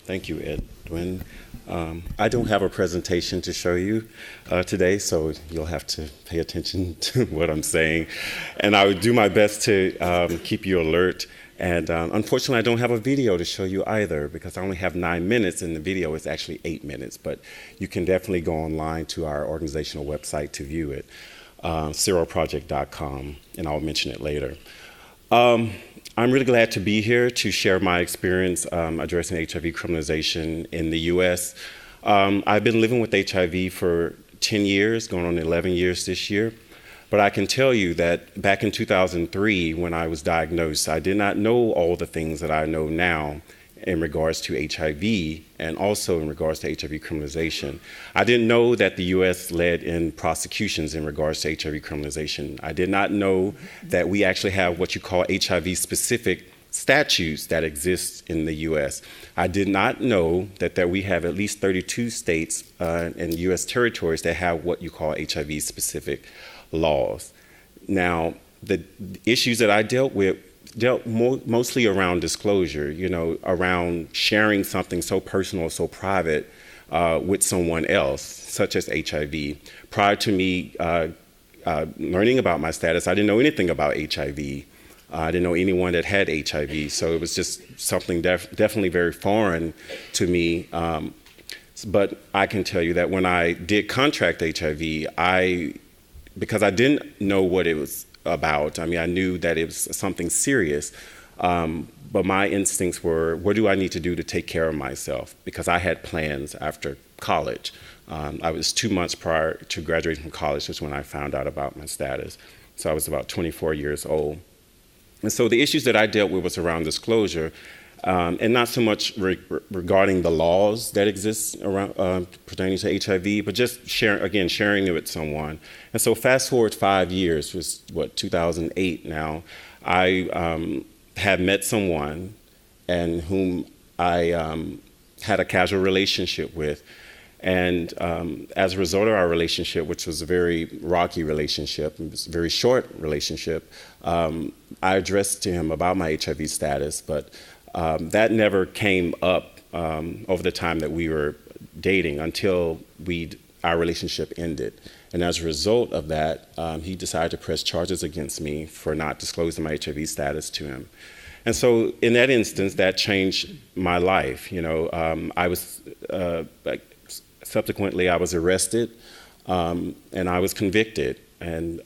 Thank you, Edwin. I don't have a presentation to show you today, so you'll have to pay attention to what I'm saying. And I would do my best to keep you alert. And unfortunately, I don't have a video to show you either because I only have 9 minutes and the video is actually 8 minutes. But you can definitely go online to our organizational website to view it, cyrilproject.com, and I'll mention it later. I'm really glad to be here to share my experience addressing HIV criminalization in the U.S. I've been living with HIV for 10 years, going on 11 years this year. But I can tell you that back in 2003, when I was diagnosed, I did not know all the things that I know now in regards to HIV and also in regards to HIV criminalization. I didn't know that the U.S. led in prosecutions in regards to HIV criminalization. I did not know that we actually have what you call HIV-specific statutes that exist in the U.S. I did not know that we have at least 32 states and U.S. territories that have what you call HIV-specific laws. Now, the issues that I dealt mostly around disclosure, around sharing something so personal, so private with someone else, such as HIV. Prior to me learning about my status, I didn't know anything about HIV. I didn't know anyone that had HIV, so it was just something definitely very foreign to me. But I can tell you that when I did contract HIV, because I didn't know what it was about. I mean, I knew that it was something serious, but my instincts were, what do I need to do to take care of myself? Because I had plans after college. I was 2 months prior to graduating from college, was when I found out about my status. So I was about 24 years old. And so the issues that I dealt with was around disclosure, and not so much regarding the laws that exist around pertaining to HIV, but just sharing it with someone. And so fast forward 5 years, was 2008 now, I had met someone and whom I had a casual relationship with. And as a result of our relationship, which was a very rocky relationship, it was a very short relationship, I addressed to him about my HIV status, but that never came up over the time that we were dating until our relationship ended. And as a result of that, he decided to press charges against me for not disclosing my HIV status to him. And so in that instance, that changed my life. I was, subsequently, I was arrested and I was convicted. And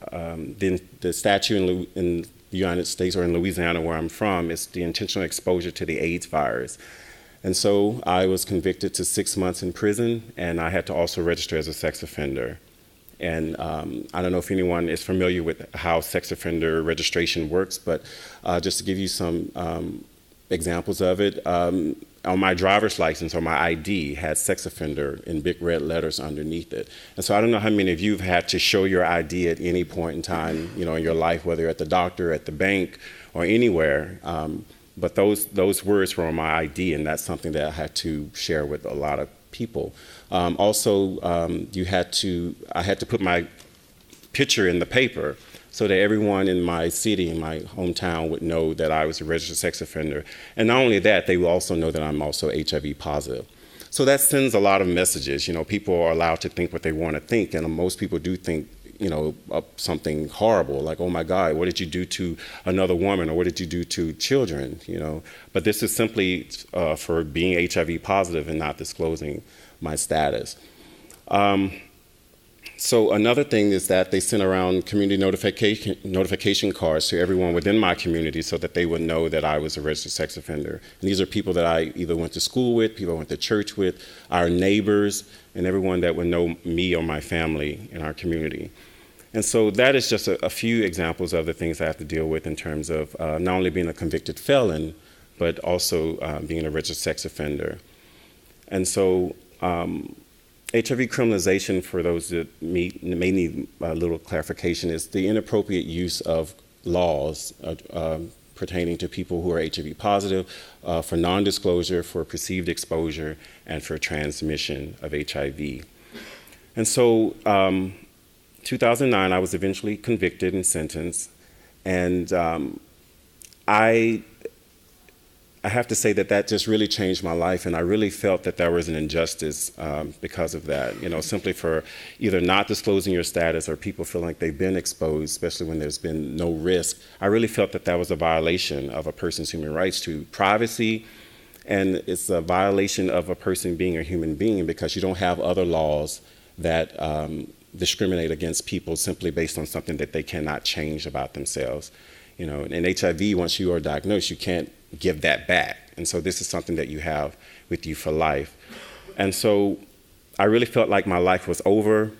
then the statute in the United States, or in Louisiana where I'm from, is the intentional exposure to the AIDS virus. And so I was convicted to 6 months in prison, and I had to also register as a sex offender. And I don't know if anyone is familiar with how sex offender registration works, but just to give you some examples of it, on my driver's license or my ID had sex offender in big red letters underneath it. And so I don't know how many of you have had to show your ID at any point in time, in your life, whether at the doctor, at the bank, or anywhere. But those words were on my ID, and that's something that I had to share with a lot of people. Also, I had to put my picture in the paper so that everyone in my city, in my hometown, would know that I was a registered sex offender. And not only that, they will also know that I'm also HIV positive. So that sends a lot of messages. People are allowed to think what they want to think, and most people do think, something horrible, like, oh my God, what did you do to another woman, or what did you do to children, But this is simply for being HIV positive and not disclosing my status. So another thing is that they sent around community notification cards to everyone within my community so that they would know that I was a registered sex offender. And these are people that I either went to school with, people I went to church with, our neighbors, and everyone that would know me or my family in our community. And so that is just a few examples of the things I have to deal with in terms of not only being a convicted felon, but also being a registered sex offender. And so HIV criminalization, for those that may need a little clarification, is the inappropriate use of laws pertaining to people who are HIV positive for non-disclosure, for perceived exposure, and for transmission of HIV. And so 2009, I was eventually convicted and sentenced, and I I have to say that that just really changed my life, and I really felt that there was an injustice because of that, simply for either not disclosing your status or people feeling like they've been exposed, especially when there's been no risk. I really felt that that was a violation of a person's human rights to privacy, and it's a violation of a person being a human being because you don't have other laws that discriminate against people simply based on something that they cannot change about themselves. In HIV, once you are diagnosed, you can't give that back. And so this is something that you have with you for life. And so I really felt like my life was over,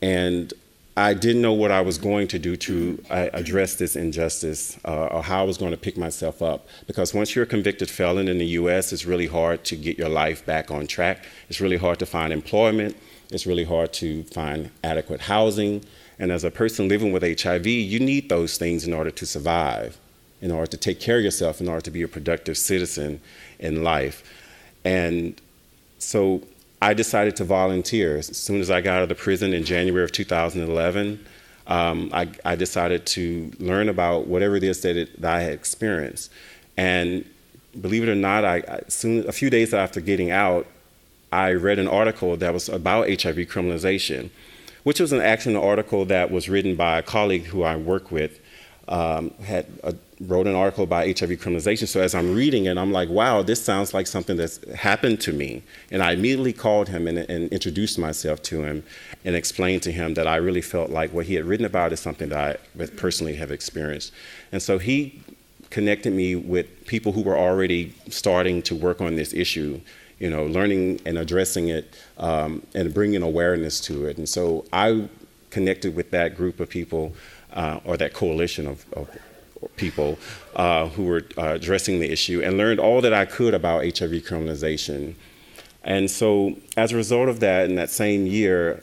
and I didn't know what I was going to do to address this injustice or how I was going to pick myself up. Because once you're a convicted felon in the US, it's really hard to get your life back on track. It's really hard to find employment. It's really hard to find adequate housing. And as a person living with HIV, you need those things in order to survive, in order to take care of yourself, in order to be a productive citizen in life. And so I decided to volunteer. As soon as I got out of the prison in January of 2011, I decided to learn about whatever it is that I had experienced. And believe it or not, a few days after getting out, I read an article that was about HIV criminalization, which was an article that was written by a colleague who I work with, wrote an article about HIV criminalization. So as I'm reading it, I'm like, wow, this sounds like something that's happened to me. And I immediately called him and introduced myself to him and explained to him that I really felt like what he had written about is something that I personally have experienced. And so he connected me with people who were already starting to work on this issue, learning and addressing it and bringing awareness to it. And so I connected with that group of people or that coalition of people who were addressing the issue and learned all that I could about HIV criminalization. And so as a result of that, in that same year,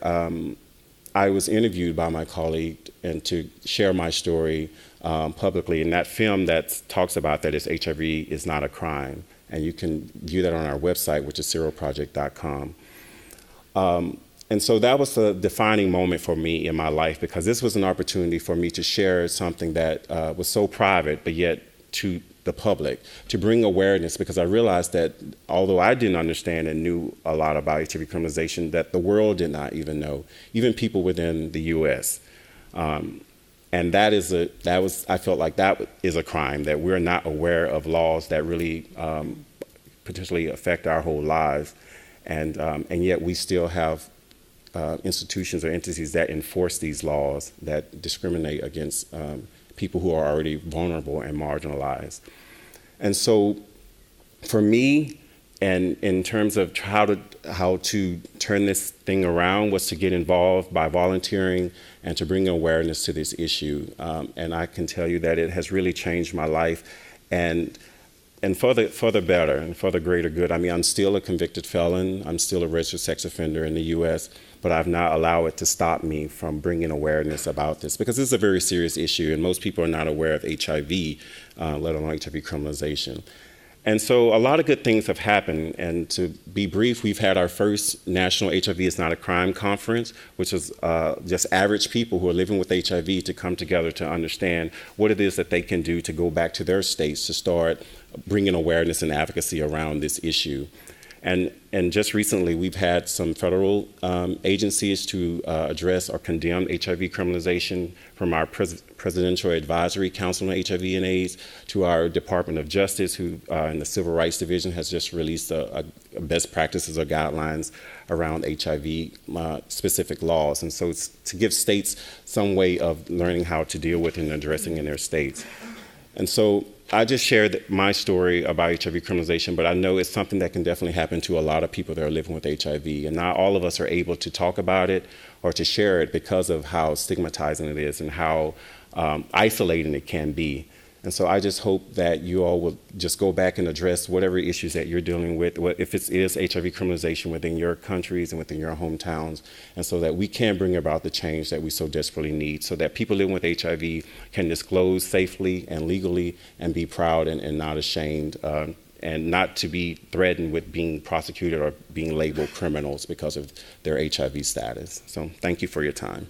I was interviewed by my colleague and to share my story publicly. And that film that talks about that is HIV is Not a Crime. And you can view that on our website, which is zeroproject.com. And so that was a defining moment for me in my life, because this was an opportunity for me to share something that was so private, but yet to the public, to bring awareness, because I realized that although I didn't understand and knew a lot about HIV criminalization, that the world did not even know, even people within the US. And I felt like that is a crime, that we're not aware of laws that really potentially affect our whole lives. And yet we still have institutions or entities that enforce these laws that discriminate against people who are already vulnerable and marginalized. And so for me, and in terms of how to turn this thing around, was to get involved by volunteering and to bring awareness to this issue. And I can tell you that it has really changed my life, and for the better and for the greater good. I mean, I'm still a convicted felon. I'm still a registered sex offender in the US, but I've not allowed it to stop me from bringing awareness about this, because this is a very serious issue, and most people are not aware of HIV, let alone HIV criminalization. And so a lot of good things have happened. And to be brief, we've had our first National HIV is Not a Crime conference, which is just average people who are living with HIV to come together to understand what it is that they can do to go back to their states to start bringing awareness and advocacy around this issue. And just recently, we've had some federal agencies to address or condemn HIV criminalization, from our Presidential Advisory Council on HIV and AIDS to our Department of Justice, who in the Civil Rights Division has just released a best practices or guidelines around HIV-specific laws. And so it's to give states some way of learning how to deal with and addressing in their states. And so I just shared my story about HIV criminalization, but I know it's something that can definitely happen to a lot of people that are living with HIV. And not all of us are able to talk about it or to share it because of how stigmatizing it is and how isolating it can be. And so I just hope that you all will just go back and address whatever issues that you're dealing with, if it is HIV criminalization within your countries and within your hometowns, and so that we can bring about the change that we so desperately need, so that people living with HIV can disclose safely and legally and be proud and not ashamed, and not to be threatened with being prosecuted or being labeled criminals because of their HIV status. So thank you for your time.